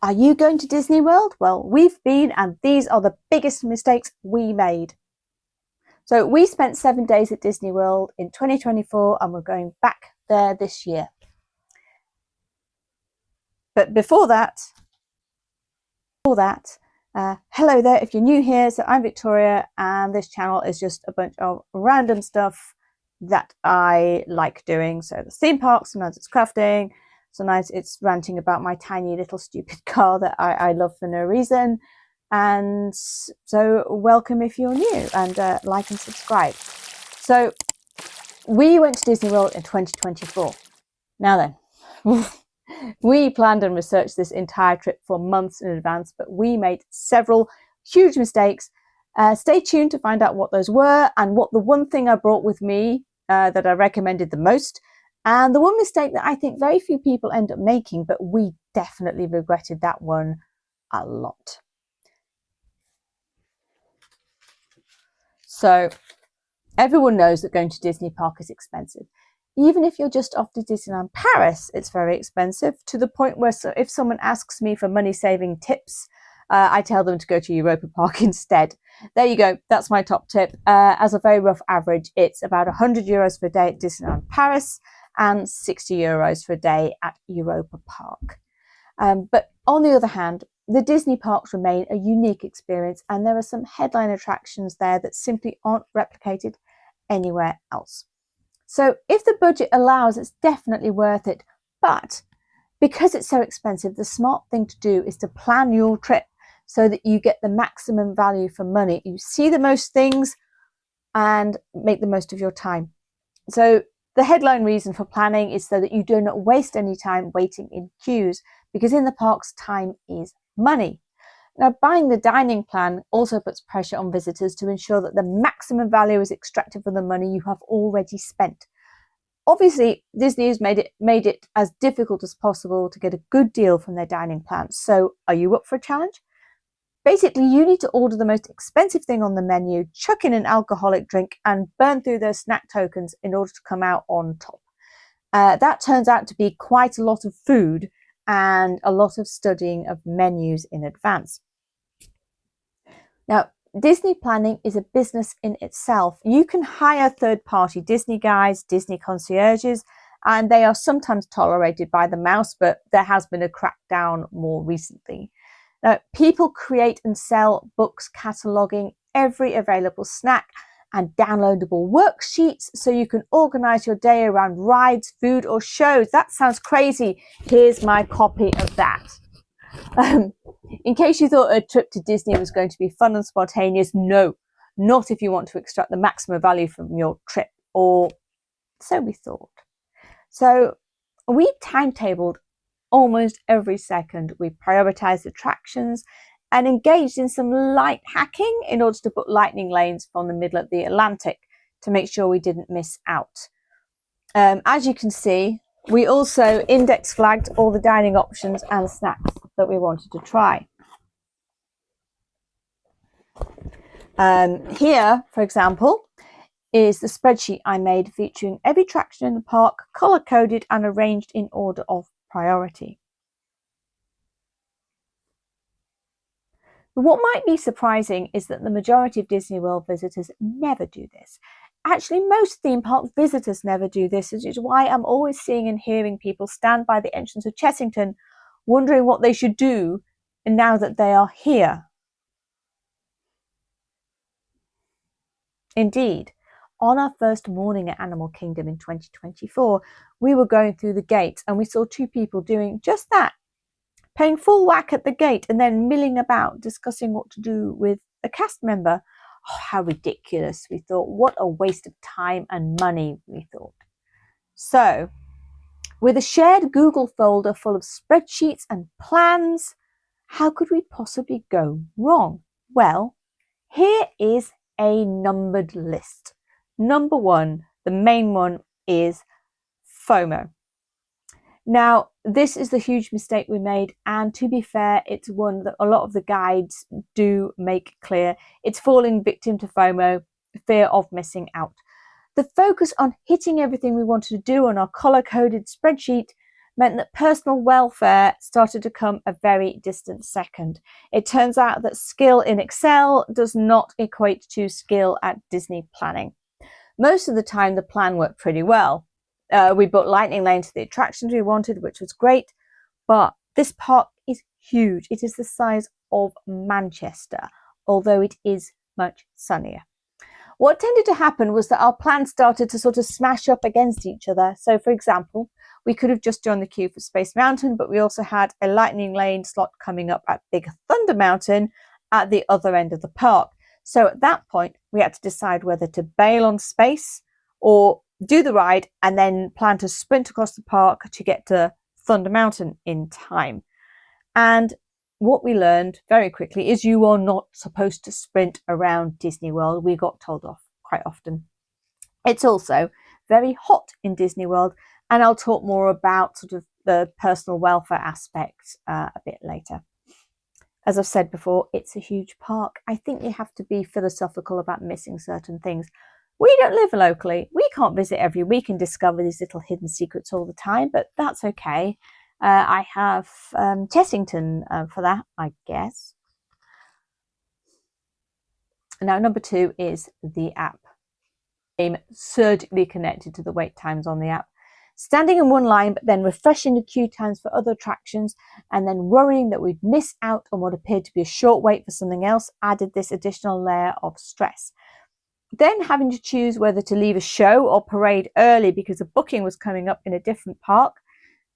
Are you going to Disney World? Well, we've been, and these are the biggest mistakes we made. So we spent 7 days at Disney World in 2024 and we're going back there this year. But before that, hello there if you're new here. So I'm Victoria and this channel is just a bunch of random stuff that I like doing. So the theme parks, sometimes it's crafting, sometimes it's ranting about my tiny little stupid car that I love for no reason. And so welcome if you're new, and like and subscribe. So we went to Disney World in 2024. Now then, we planned and researched this entire trip for months in advance, but we made several huge mistakes. Stay tuned to find out what those were and what the one thing I brought with me that I recommended the most, and the one mistake that I think very few people end up making, but we definitely regretted that one a lot. So everyone knows that going to Disney Park is expensive. Even if you're just off to Disneyland Paris, it's very expensive, to the point where if someone asks me for money-saving tips, I tell them to go to Europa Park instead. There you go. That's my top tip. As a very rough average, it's about €100 for a day at Disneyland Paris and €60 for a day at Europa Park. But on the other hand, the Disney parks remain a unique experience, and there are some headline attractions there that simply aren't replicated anywhere else. So if the budget allows, it's definitely worth it. But because it's so expensive, the smart thing to do is to plan your trip so that you get the maximum value for money. You see the most things and make the most of your time. So the headline reason for planning is so that you do not waste any time waiting in queues, because in the parks, time is money. Now, buying the dining plan also puts pressure on visitors to ensure that the maximum value is extracted from the money you have already spent. Obviously, Disney has made it as difficult as possible to get a good deal from their dining plans. So are you up for a challenge? Basically, you need to order the most expensive thing on the menu, chuck in an alcoholic drink, and burn through those snack tokens in order to come out on top. That turns out to be quite a lot of food and a lot of studying of menus in advance. Now, Disney planning is a business in itself. You can hire third-party Disney guides, Disney concierges, and they are sometimes tolerated by the mouse, but there has been a crackdown more recently. Now, people create and sell books cataloging every available snack and downloadable worksheets so you can organize your day around rides, food, or shows. That sounds crazy. Here's my copy of that. In case you thought a trip to Disney was going to be fun and spontaneous, no, not if you want to extract the maximum value from your trip, or so we thought. So we timetabled almost every second. We prioritized attractions and engaged in some light hacking in order to book lightning lanes from the middle of the Atlantic to make sure we didn't miss out. As you can see, we also index flagged all the dining options and snacks that we wanted to try. Here, for example, is the spreadsheet I made featuring every attraction in the park, color-coded and arranged in order of priority. But what might be surprising is that the majority of Disney World visitors never do this. Actually, most theme park visitors never do this, which is why I'm always seeing and hearing people stand by the entrance of Chessington wondering what they should do now that they are here. Indeed, on our first morning at Animal Kingdom in 2024, we were going through the gate and we saw two people doing just that, paying full whack at the gate and then milling about discussing what to do with a cast member. Oh, how ridiculous, we thought. What a waste of time and money, we thought. So, with a shared Google folder full of spreadsheets and plans, how could we possibly go wrong? Well, here is a numbered list. Number one, the main one, is FOMO. Now, this is the huge mistake we made, and to be fair, it's one that a lot of the guides do make clear. It's falling victim to FOMO, fear of missing out. The focus on hitting everything we wanted to do on our color-coded spreadsheet meant that personal welfare started to come a very distant second. It turns out that skill in Excel does not equate to skill at Disney planning. Most of the time, the plan worked pretty well. We booked Lightning Lane to the attractions we wanted, which was great, but this park is huge. It is the size of Manchester, although it is much sunnier. What tended to happen was that our plans started to sort of smash up against each other. So, for example, we could have just joined the queue for Space Mountain, but we also had a Lightning Lane slot coming up at Big Thunder Mountain at the other end of the park. So at that point, we had to decide whether to bail on Space or do the ride and then plan to sprint across the park to get to Thunder Mountain in time. And what we learned very quickly is you are not supposed to sprint around Disney World. We got told off quite often. It's also very hot in Disney World, and I'll talk more about sort of the personal welfare aspect a bit later. As I've said before, it's a huge park. I think you have to be philosophical about missing certain things. We don't live locally. We can't visit every week and discover these little hidden secrets all the time, but that's okay. I have Chessington for that, I guess. Now, number 2 is the app. I'm surgically connected to the wait times on the app. Standing in one line, but then refreshing the queue times for other attractions, and then worrying that we'd miss out on what appeared to be a short wait for something else added this additional layer of stress. Then having to choose whether to leave a show or parade early because a booking was coming up in a different park,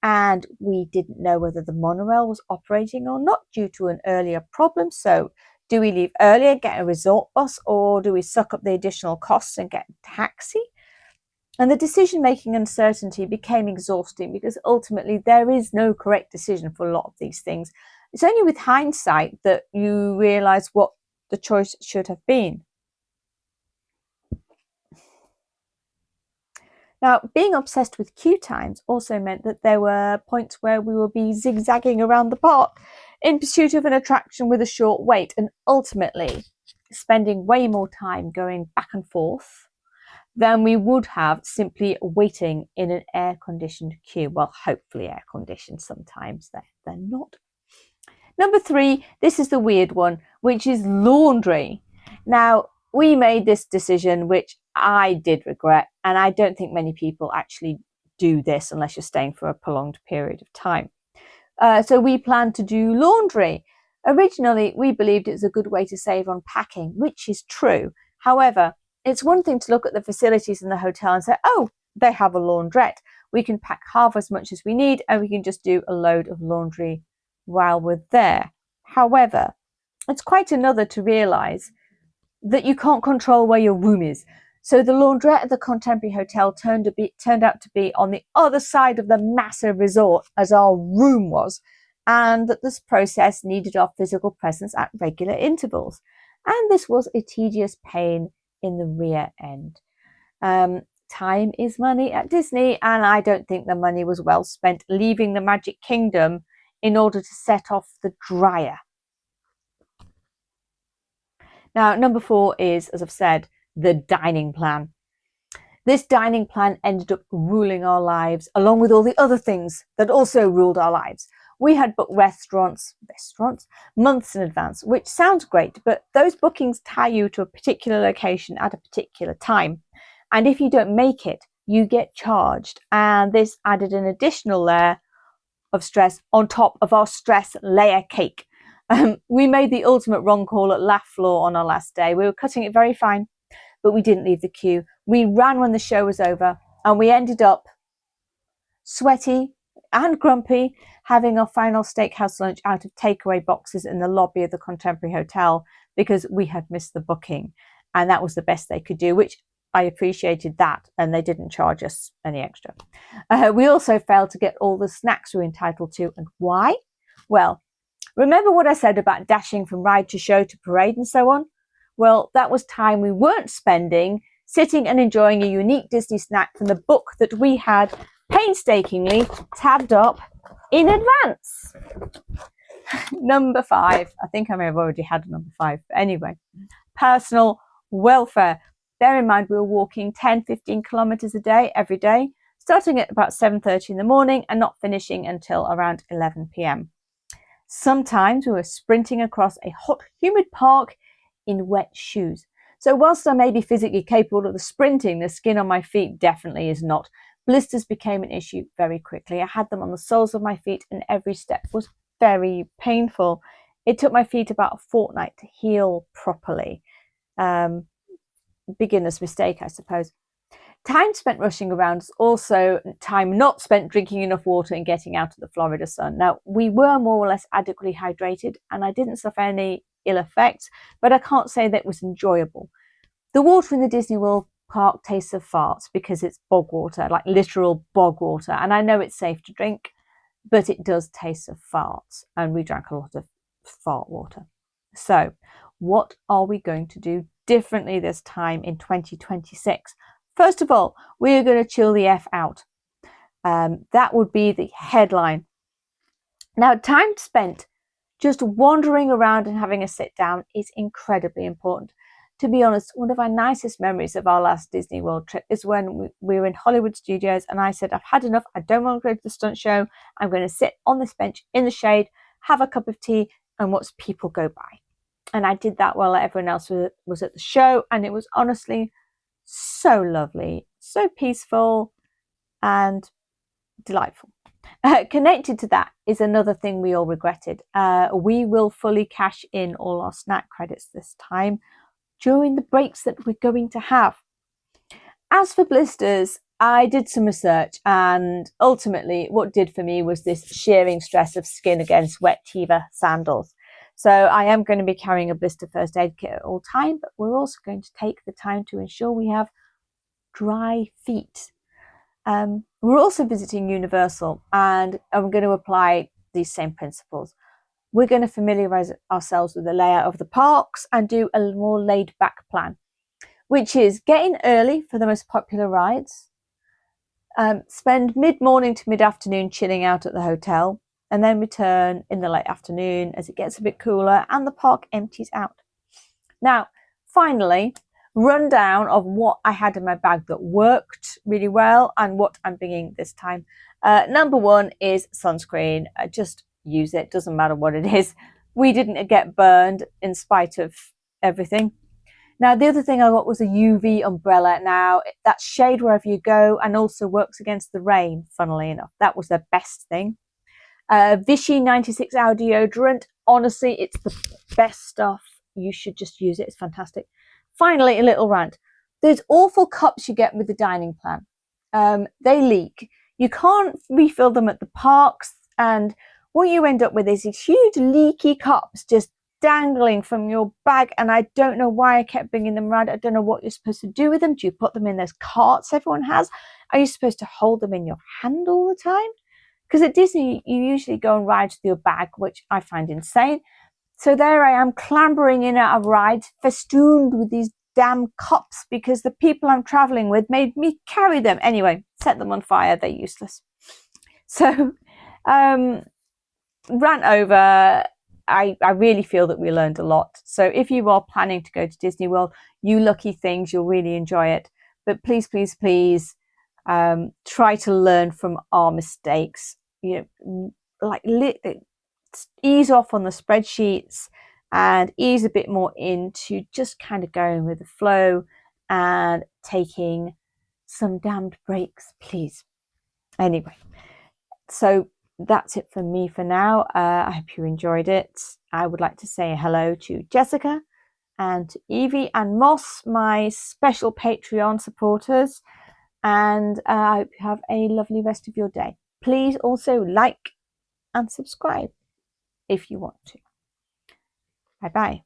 and we didn't know whether the monorail was operating or not due to an earlier problem. So do we leave earlier, get a resort bus, or do we suck up the additional costs and get a taxi? And the decision-making uncertainty became exhausting because ultimately there is no correct decision for a lot of these things. It's only with hindsight that you realise what the choice should have been. Now, being obsessed with queue times also meant that there were points where we would be zigzagging around the park in pursuit of an attraction with a short wait, and ultimately spending way more time going back and forth than we would have simply waiting in an air-conditioned queue. Well, hopefully air-conditioned. Sometimes they're not. Number 3, this is the weird one, which is laundry. Now, we made this decision, which I did regret, and I don't think many people actually do this unless you're staying for a prolonged period of time. So we planned to do laundry. Originally, we believed it was a good way to save on packing, which is true. However, it's one thing to look at the facilities in the hotel and say, oh, they have a laundrette. We can pack half as much as we need and we can just do a load of laundry while we're there. However, it's quite another to realise that you can't control where your room is. So the laundrette at the Contemporary Hotel turned out to be on the other side of the massive resort as our room was, and that this process needed our physical presence at regular intervals. And this was a tedious pain in the rear end. Time is money at Disney, and I don't think the money was well spent leaving the Magic Kingdom in order to set off the dryer. Now, number 4 is, as I've said, the dining plan. This dining plan ended up ruling our lives, along with all the other things that also ruled our lives. We had booked restaurants months in advance, which sounds great, but those bookings tie you to a particular location at a particular time. And if you don't make it, you get charged. And this added an additional layer of stress on top of our stress layer cake. We made the ultimate wrong call at Laugh Floor on our last day. We were cutting it very fine, but we didn't leave the queue. We ran when the show was over, and we ended up sweaty and grumpy, having our final steakhouse lunch out of takeaway boxes in the lobby of the Contemporary Hotel because we had missed the booking. And that was the best they could do, which I appreciated that, and they didn't charge us any extra. We also failed to get all the snacks we were entitled to. And why? Well, remember what I said about dashing from ride to show to parade and so on? Well, that was time we weren't spending sitting and enjoying a unique Disney snack from the book that we had painstakingly tabbed up in advance. Number 5. I think I may have already had number 5. But anyway, personal welfare. Bear in mind, we were walking 10, 15 kilometers a day, every day. starting at about 7:30 in the morning and not finishing until around 11 p.m. Sometimes we were sprinting across a hot, humid park in wet shoes. So whilst I may be physically capable of the sprinting, the skin on my feet definitely is not. Blisters became an issue very quickly. I had them on the soles of my feet and every step was very painful. It took my feet about a fortnight to heal properly. Beginner's mistake, I suppose. Time spent rushing around is also time not spent drinking enough water and getting out of the Florida sun. Now, we were more or less adequately hydrated and I didn't suffer any ill effects, but I can't say that it was enjoyable. The water in the Disney World park tastes of farts because it's bog water, like literal bog water. And I know it's safe to drink, but it does taste of farts. And we drank a lot of fart water. So what are we going to do differently this time in 2026? First of all, we are going to chill the F out. That would be the headline. Now, time spent just wandering around and having a sit down is incredibly important. To be honest, one of our nicest memories of our last Disney World trip is when we were in Hollywood Studios and I said, I've had enough. I don't want to go to the stunt show. I'm going to sit on this bench in the shade, have a cup of tea and watch people go by. And I did that while everyone else was at the show. And it was honestly so lovely, so peaceful and delightful. Connected to that is another thing we all regretted. We will fully cash in all our snack credits this time during the breaks that we're going to have. As for blisters, I did some research and ultimately what did for me was this shearing stress of skin against wet Teva sandals. So I am going to be carrying a blister first aid kit at all time, but we're also going to take the time to ensure we have dry feet. We're also visiting Universal and I'm going to apply these same principles. We're going to familiarize ourselves with the layout of the parks and do a more laid back plan, which is get in early for the most popular rides, spend mid-morning to mid-afternoon chilling out at the hotel, and then return in the late afternoon as it gets a bit cooler and the park empties out. Now, finally, rundown of what I had in my bag that worked really well and what I'm bringing this time. Number one is sunscreen. Just use it, doesn't matter what it is. We didn't get burned in spite of everything. Now, the other thing I got was a UV umbrella. Now, that's shade wherever you go and also works against the rain, funnily enough. That was the best thing. Vichy 96 hour deodorant. Honestly, it's the best stuff. You should just use it. It's fantastic. Finally, a little rant. Those awful cups you get with the dining plan. They leak. You can't refill them at the parks. And what you end up with is these huge leaky cups just dangling from your bag. And I don't know why I kept bringing them around. I don't know what you're supposed to do with them. Do you put them in those carts everyone has? Are you supposed to hold them in your hand all the time? Because at Disney, you usually go and ride with your bag, which I find insane. So there I am clambering in out of rides, festooned with these damn cups because the people I'm traveling with made me carry them. Anyway, set them on fire. They're useless. So, rant over. I really feel that we learned a lot. So if you are planning to go to Disney World, you lucky things, you'll really enjoy it. But please, please, please, try to learn from our mistakes. Ease off on the spreadsheets and ease a bit more into just kind of going with the flow and taking some damned breaks, please. Anyway, so that's it for me for now. I hope you enjoyed it. I would like to say hello to Jessica and to Evie and Moss, my special Patreon supporters. And I hope you have a lovely rest of your day. Please also like and subscribe if you want to. Bye bye.